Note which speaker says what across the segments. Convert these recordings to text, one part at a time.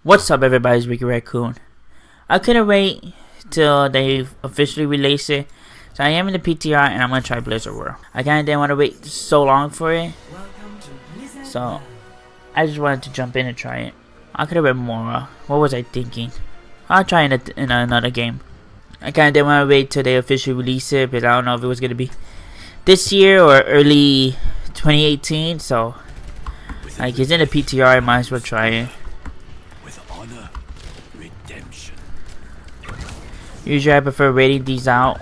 Speaker 1: What's up, everybody? It's Ricky Raccoon. I couldn't wait till they officially release it, so I am in the PTR and I'm gonna try Blizzardworld. I kinda didn't want to wait so long for it, so I just wanted to jump in and try it. I could have been more. What was I thinking? I'll try in another game. I kinda didn't want to wait till they officially release it, but I don't know if it was gonna be this year or early 2018. So, like, it's in the PTR. I might as well try it. Usually I prefer waiting these out,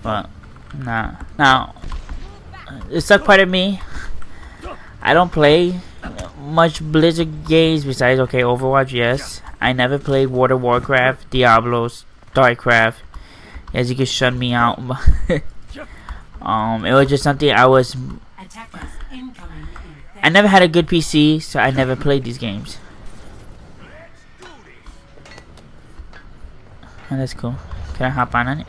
Speaker 1: but nah. Now, the suck part of me, I don't play much Blizzard games besides, okay, Overwatch, yes. I never played World of Warcraft, Diablos, StarCraft, as you can shut me out. It was just something I never had a good PC, so I never played these games. Oh, that's cool. Can I hop on it?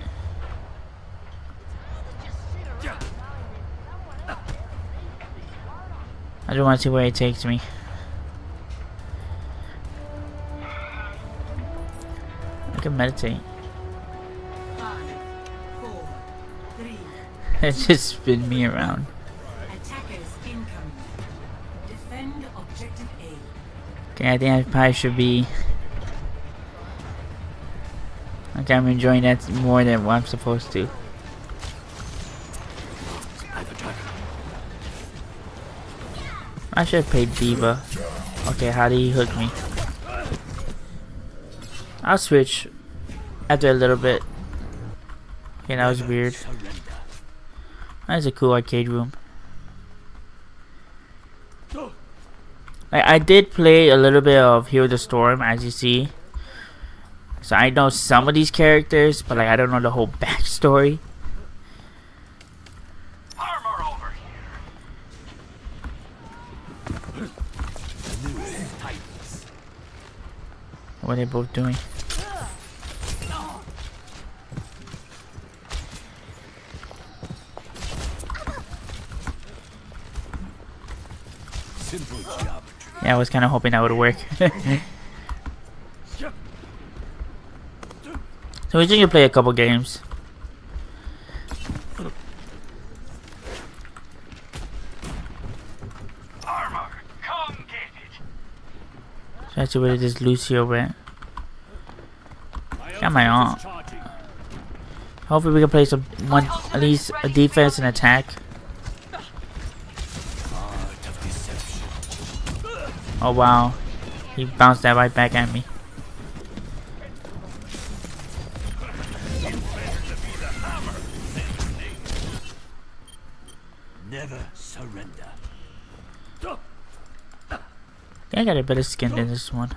Speaker 1: I just want to see where it takes me. I can meditate. It just spin me around. Okay, I think I probably should be. Okay, I'm enjoying that more than what I'm supposed to. I should have played Diva. Okay, how did he hook me? I'll switch after a little bit. Okay, that was weird. That's a cool arcade room. I did play a little bit of Heal the Storm, as you see. So I know some of these characters, but like I don't know the whole backstory.
Speaker 2: Armor over here.
Speaker 1: What are they both doing? Yeah, I was kind of hoping that would work. So we're just gonna play a couple games.
Speaker 2: Armor, come get it.
Speaker 1: So I see where this Lucio went. Got my arm. Hopefully we can play at least a defense and attack. Oh wow, he bounced that right back at me.
Speaker 2: Never surrender.
Speaker 1: I got a better skin than this one.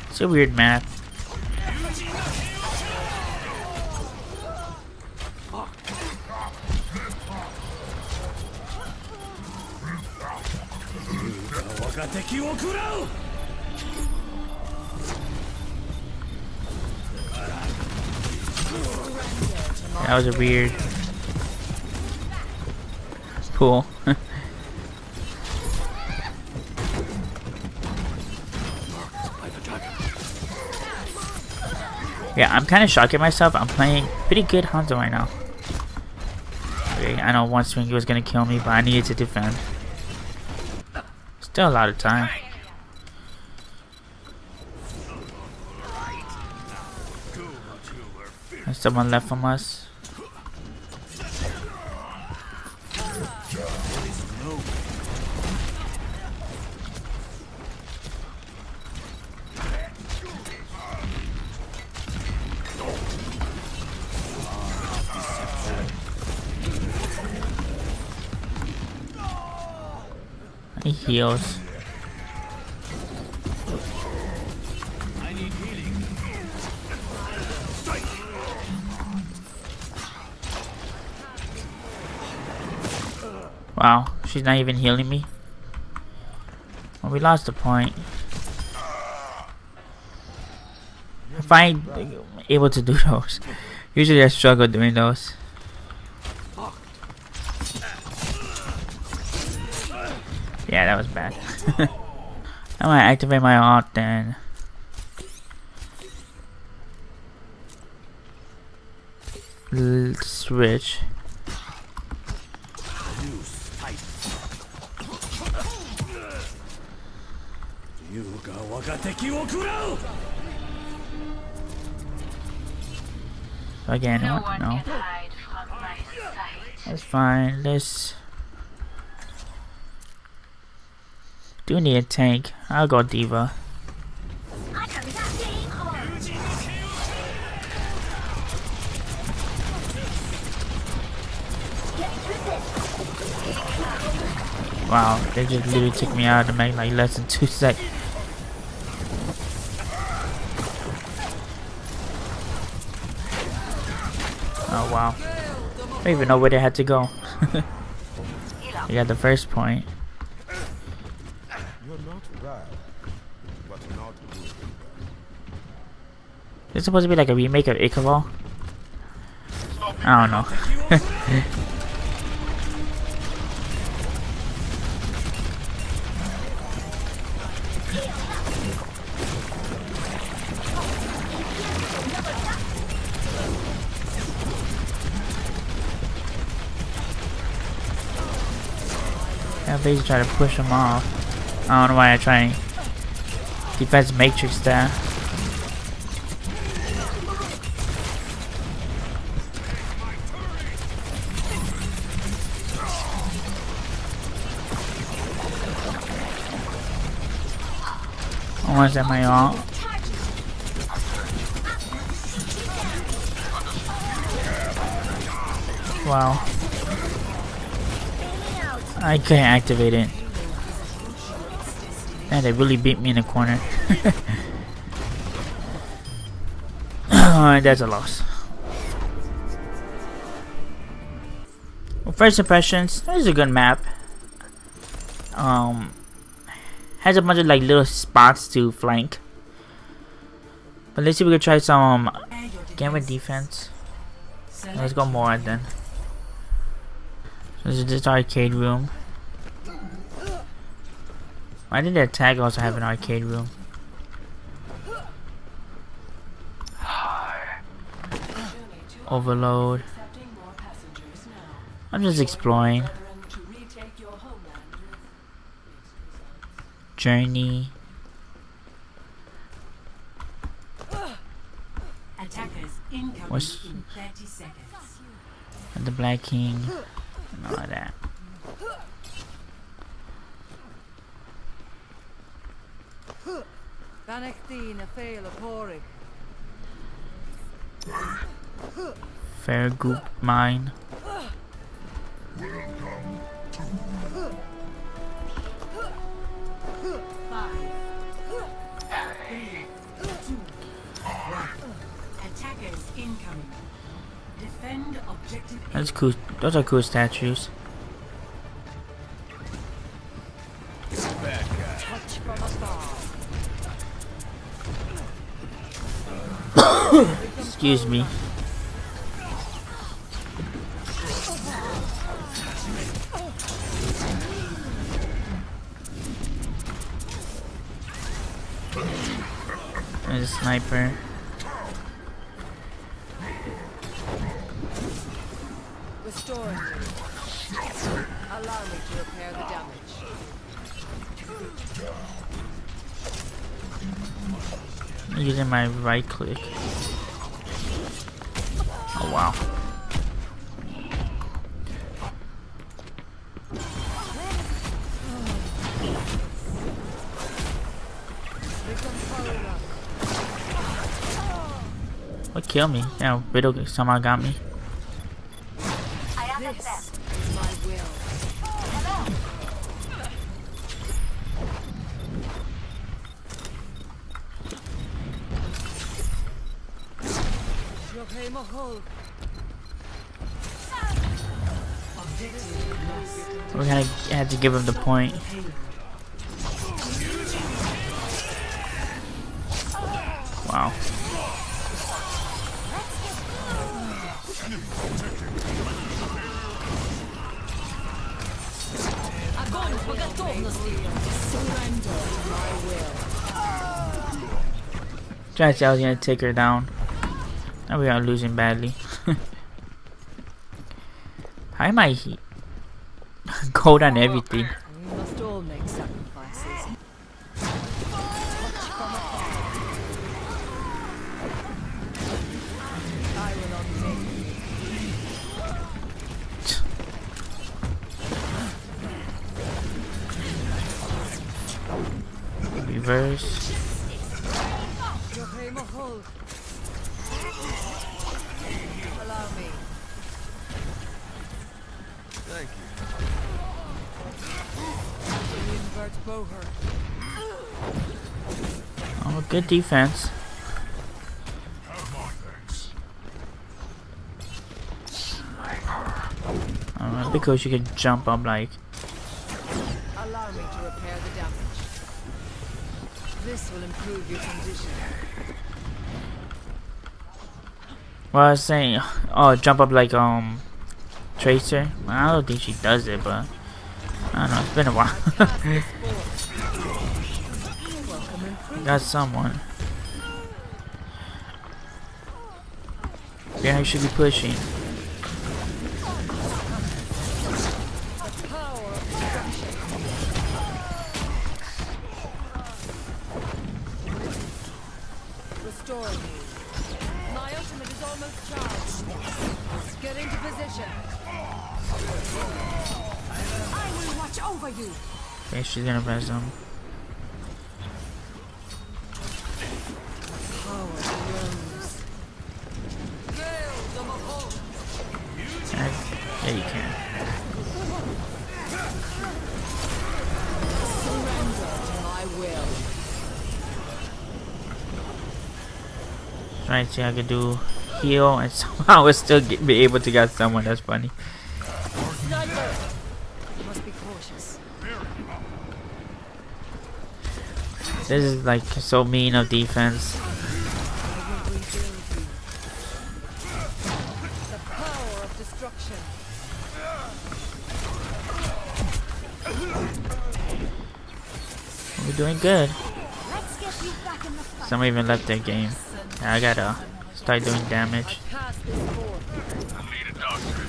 Speaker 1: It's a weird map. That was a weird pool. Yeah, I'm kind of shocked at myself. I'm playing pretty good Hanzo right now. Okay, I know one swing he was gonna kill me, but I needed to defend. Still a lot of time. There's someone left from us. He heals. Wow, she's not even healing me. Well, we lost the point. If I able to do those, Usually I struggle doing those. Yeah, that was bad. I'm gonna activate my ult then. Switch. Again,
Speaker 3: No
Speaker 1: what?
Speaker 3: one
Speaker 1: No.
Speaker 3: can hide from my sight.
Speaker 1: That's fine. Let's do need a tank. I'll go Diva. Wow, they just literally took me out to make like less than 2 seconds. Oh wow. I don't even know where they had to go. They got the first point.
Speaker 4: You're not bad, but not good.
Speaker 1: This is supposed to be like a remake of Ichabod. I don't know. I basically try to push him off. I don't know why I try and defense matrix that. Almost at my ult. Wow. I couldn't activate it. Man, they really beat me in the corner. That's a loss. Well, first impressions, this is a good map. Has a bunch of like little spots to flank. But let's see if we can try some game with defense. Let's go more then. So this is this arcade room. Why did that tag also have an arcade room? Overload. I'm just exploring. Journey.
Speaker 5: Attackers incoming
Speaker 1: What's
Speaker 5: in 30 seconds.
Speaker 1: the Black King? And all of that. Fair group mine.
Speaker 5: Attackers incoming. Defend objective A.
Speaker 1: That's cool. Those are cool statues. Excuse me. There's a sniper.
Speaker 6: Restoring. Allow me to repair the damage.
Speaker 1: I'm using my right click. Oh wow. What killed me? Yeah, Riddle somehow got me.
Speaker 6: This is my will.
Speaker 1: We're gonna have to give him the point. Wow.
Speaker 6: Огонь по готовности. Surrender to my will.
Speaker 1: Trying to say I was gonna take her down. Now we are losing badly. How am I gold on everything?
Speaker 6: We must all make sacrifices. Touch from afar. I will not take
Speaker 1: Reverse.
Speaker 6: your aim a hold. Allow me.
Speaker 4: Thank you.
Speaker 6: Invert Boher.
Speaker 1: Oh, good defense. Because you can jump up like.
Speaker 6: Allow me to repair the damage. This will improve your condition.
Speaker 1: Well, I was saying, oh, jump up like Tracer. Well, I don't think she does it, but I don't know. It's been a while.
Speaker 6: Cast this forth. Welcome improvement.
Speaker 1: Got someone. Yeah, I should be pushing.
Speaker 6: The power of destruction. Restoring you. My ultimate is almost charged. Get into position. I will watch over you.
Speaker 1: Okay, she's gonna press them.
Speaker 6: Power grows. Veils of a hope.
Speaker 1: Yeah, you can.
Speaker 6: Surrender to my will.
Speaker 1: Trying to see how I could do heal and somehow I still be able to get someone. That's funny.
Speaker 6: Sniper. You must be cautious.
Speaker 1: This is like so mean of defense.
Speaker 6: I will rebuild you. The power of destruction.
Speaker 1: We're doing good.
Speaker 6: Let's get you back in the fight.
Speaker 1: Some even left their game. I gotta start doing damage.
Speaker 6: Cast this forth.
Speaker 2: Need a doctor.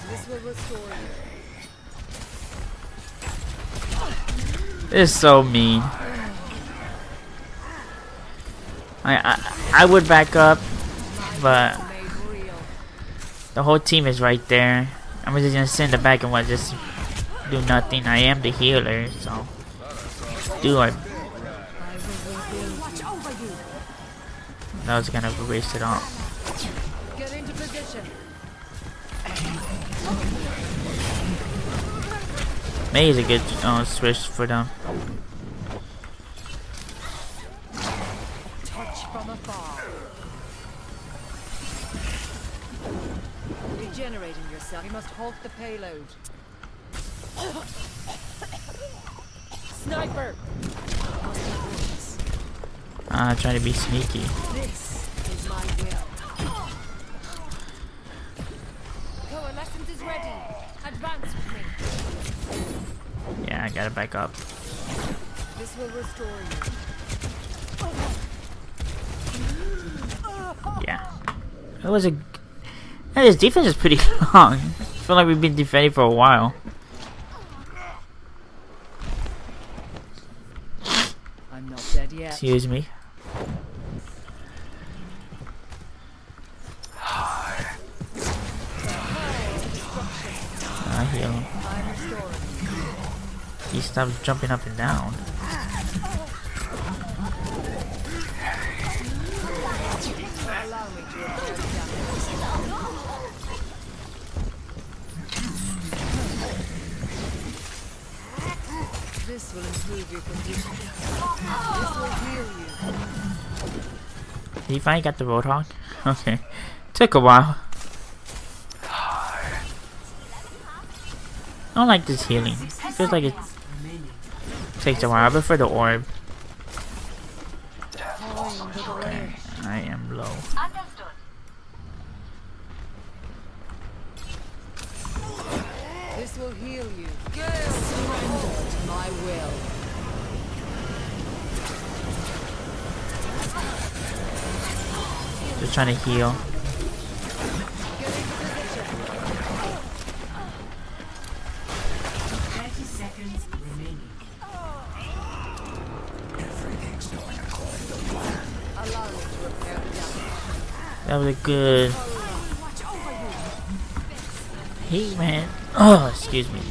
Speaker 6: This will restore you.
Speaker 1: This is so mean. I would back up, but
Speaker 6: Made real.
Speaker 1: the whole team is right there. I'm just gonna sit in the back and what, just do nothing. I am the healer, so do I?
Speaker 6: I will rebuild. Watch over you.
Speaker 1: That was kind of a wasted on.
Speaker 6: Get into position.
Speaker 1: May is a good switch for them.
Speaker 6: Touch from afar. Regenerating yourself. You must halt the payload. Sniper.
Speaker 1: Trying to be sneaky.
Speaker 6: This is my will. Coalescence is ready. Advance with me.
Speaker 1: Yeah, I gotta back up.
Speaker 6: This will restore you.
Speaker 1: Yeah, it was a. Yeah, his defense is pretty strong. I feel like we've been defending for a while.
Speaker 6: I'm not dead yet.
Speaker 1: Excuse me. I heal him.
Speaker 6: I'm restoring.
Speaker 1: He stops jumping up and down.
Speaker 6: Allow me to repair the damage. This will improve your condition. This will heal you.
Speaker 1: Did he finally got the Roadhog? Okay. Took a while. I don't like this healing. feels like it takes a while. I prefer the orb. Okay, I am low.
Speaker 3: Understood.
Speaker 6: This will heal you. Surrender to my will.
Speaker 1: Just trying to heal. That was a good hey man. Oh, excuse me.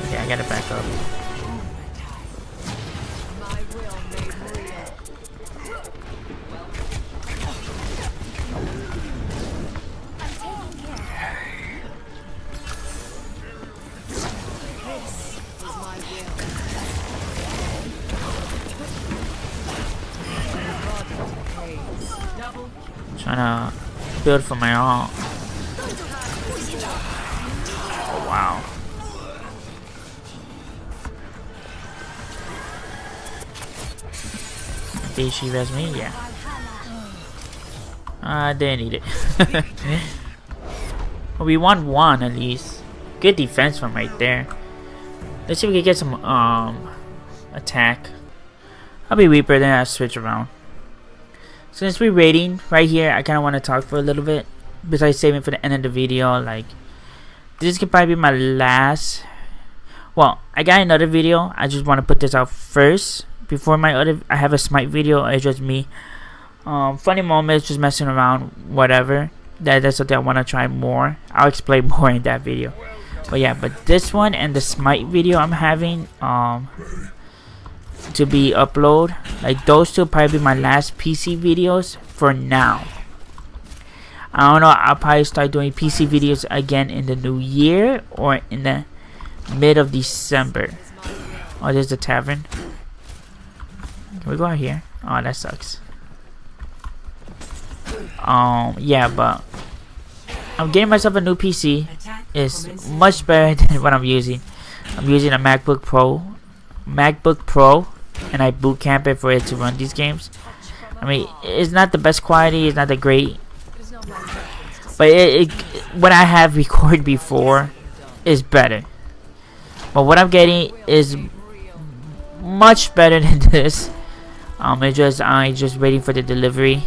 Speaker 1: Okay, I gotta back up.
Speaker 6: My will made real. This is my will. My body decays.
Speaker 1: Trying to build for my ult. Oh wow. Did she res me? Yeah. I didn't need it. Well, we won one at least. Good defense from right there. Let's see if we can get some attack. I'll be Reaper, then I'll switch around. Since we're raiding right here, I kind of want to talk for a little bit. Besides saving for the end of the video, like this could probably be my last. Well, I got another video. I just want to put this out first before my other. I have a smite video. It's just me, funny moments, just messing around, whatever. That's something I want to try more. I'll explain more in that video. But yeah, but this one and the smite video I'm having to be upload, like those two probably be my last PC videos for now. I don't know, I'll probably start doing PC videos again in the new year or in the mid of December. Oh, there's the tavern. Can we go out here? Oh, that sucks. Yeah, but I'm getting myself a new PC. It's much better than what I'm using. I'm using a MacBook Pro, and I boot camp it for it to run these games. I mean, it's not the best quality, it's not that great, but what I have recorded before is better. But what I'm getting is much better than this. I'm just waiting for the delivery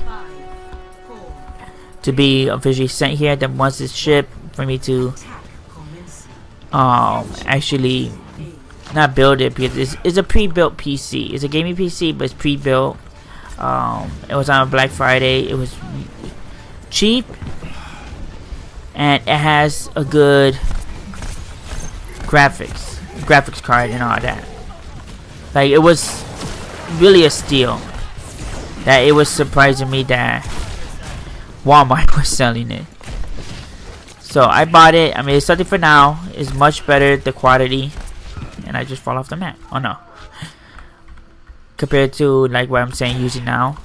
Speaker 1: to be officially sent here. Then once it's shipped, for me to actually not build it, because it's a pre-built PC. It's a gaming PC, but it's pre-built. It was on Black Friday. It was cheap, and it has a good graphics card and all that. Like, it was really a steal. That it was surprising me that Walmart was selling it. So I bought it. I mean, it's something for now. It's much better, the quality. And I just fall off the map. Oh no. Compared to like what I'm saying using now.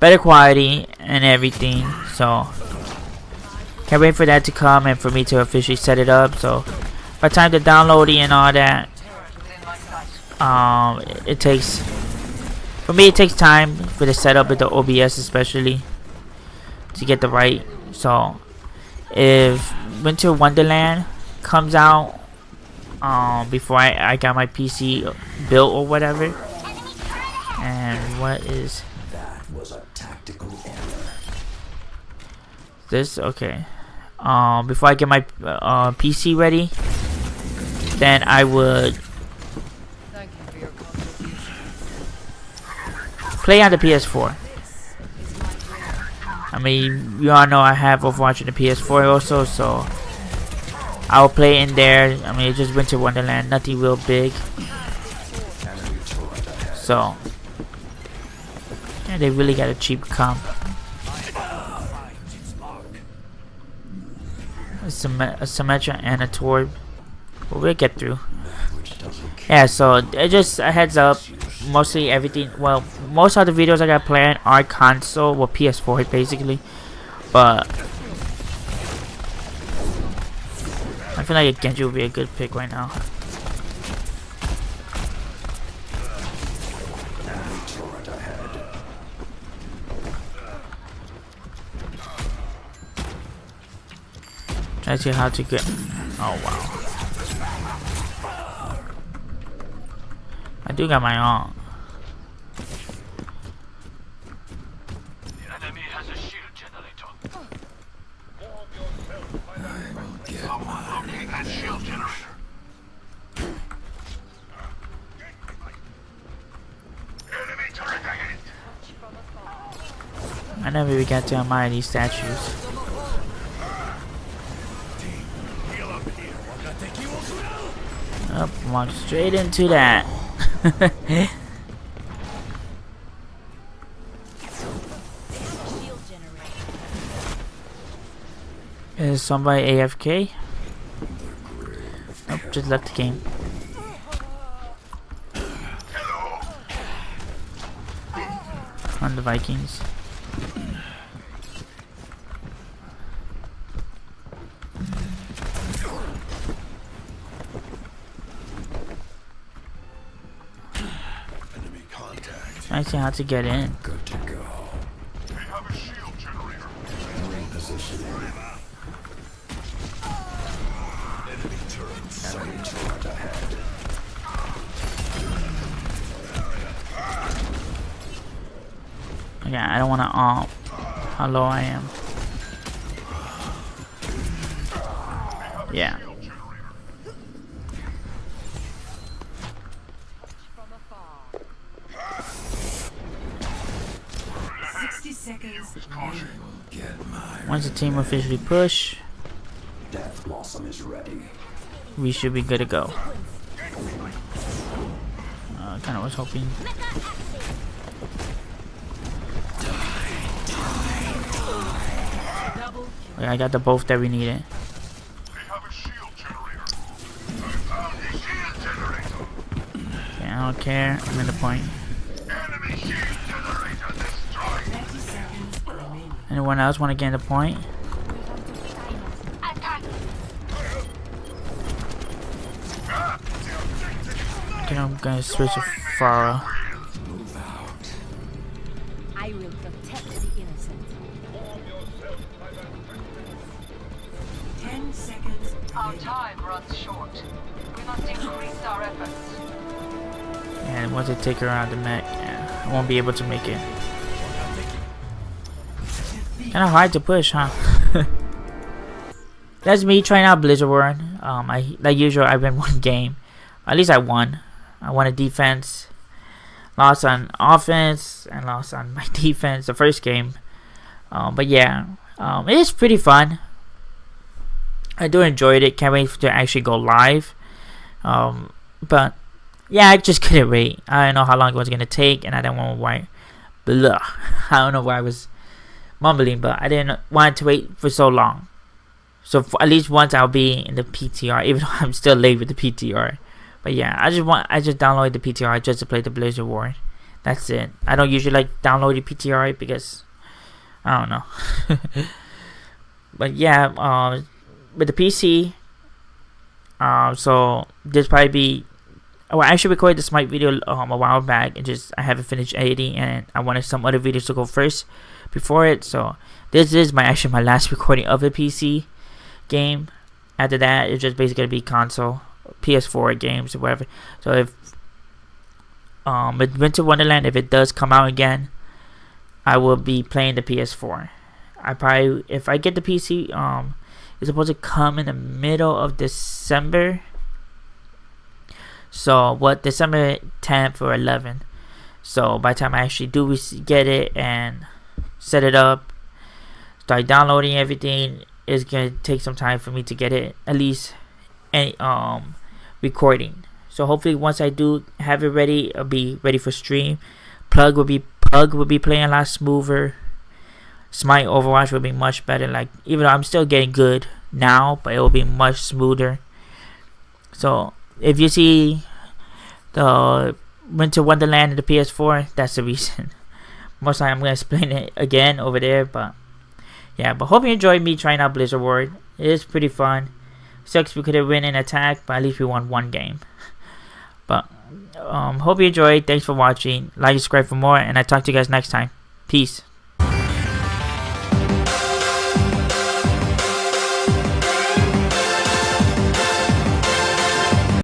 Speaker 1: Better quality and everything. So can't wait for that to come and for me to officially set it up. So by the time the downloading and all that, it takes, for me it takes time for the setup with the OBS especially to get the right. So if Winter Wonderland comes out before I got my PC built or whatever, and what is
Speaker 2: That was a tactical error.
Speaker 1: this? Okay. Before I get my PC ready, then I would
Speaker 6: Thank you for your contribution.
Speaker 1: play on the PS4. I mean, you all know I have Overwatch on the PS4 also, so I'll play in there. I mean, it's just Winter Wonderland, nothing real big. So, yeah, they really got a cheap comp. A Symmetra and a Torb. But we'll get through. Yeah, so it just a heads up. Mostly everything. Well, most of the videos I got planned are console, well PS4 basically. But I feel like Genji would be a good pick right now. Try to see how to get. Oh wow. I do got my own.
Speaker 2: The enemy has a shield generator. Looking at shield generator. Enemy turret ahead.
Speaker 1: I never even got to admire these statues. Up, walk straight into that. Is somebody AFK? Nope, just left the game. On the Vikings.
Speaker 2: Enemy contact.
Speaker 1: I see how to get in.
Speaker 2: Good to go. We have a shield generator. Repositioning. Enemy turret sighted ahead.
Speaker 1: Okay, I don't want to how low I am. Yeah. Once the team officially push,
Speaker 2: Death Blossom is ready.
Speaker 1: we should be good to go. Kind of was hoping. Okay, I got the both that we needed.
Speaker 2: We have a shield generator. Shield generator.
Speaker 1: Okay, I don't care. I'm in the point.
Speaker 2: Enemy shield generator destroyed.
Speaker 1: Anyone else want to get in the point? Okay, I'm gonna switch to Farah.
Speaker 2: Move out.
Speaker 6: I will protect the innocent.
Speaker 5: 10 seconds.
Speaker 3: Our time runs short. We must increase our efforts.
Speaker 1: And once I take her out of the mech, yeah, I won't be able to make it. Kind of hard to push, huh? That's me trying out Blizzardworld. Like usual, I win one game. At least I won. I won a defense, lost on offense, and lost on my defense the first game. But yeah, it is pretty fun. I do enjoy it. Can't wait to actually go live. But yeah, I just couldn't wait. I don't know how long it was gonna take, and I didn't want to wait. Blah. I don't know why I was mumbling, but I didn't want to wait for so long. So for at least once I'll be in the PTR, even though I'm still late with the PTR. But yeah, I just downloaded the PTR just to play the Blizzardworld. That's it. I don't usually like downloading PTR because I don't know. But yeah, with the PC, so this probably be. Oh, I actually recorded this mic video a while back, and just I haven't finished editing, and I wanted some other videos to go first before it. So this is my last recording of a PC game. After that, it's just basically gonna be console, PS4 games or whatever. So if with Winter Wonderland, if it does come out again, I will be playing the PS4. I probably, if I get the PC, it's supposed to come in the middle of December. So what, December 10th or 11th. So by the time I actually do get it and set it up, start downloading everything, it's gonna take some time for me to get it at least recording. So hopefully once I do have it ready, I'll be ready for stream. Pug will be playing a lot smoother. Smite Overwatch will be much better. Like, even though I'm still getting good now, but it will be much smoother. So if you see the Winter Wonderland of the PS4. That's the reason. Most time I'm gonna explain it again over there, but yeah. But hope you enjoyed me trying out Blizzardworld. It is pretty fun. Sucks we couldn't win an attack, but at least we won one game. But hope you enjoyed. Thanks for watching. Like, subscribe for more, and I'll talk to you guys next time. Peace.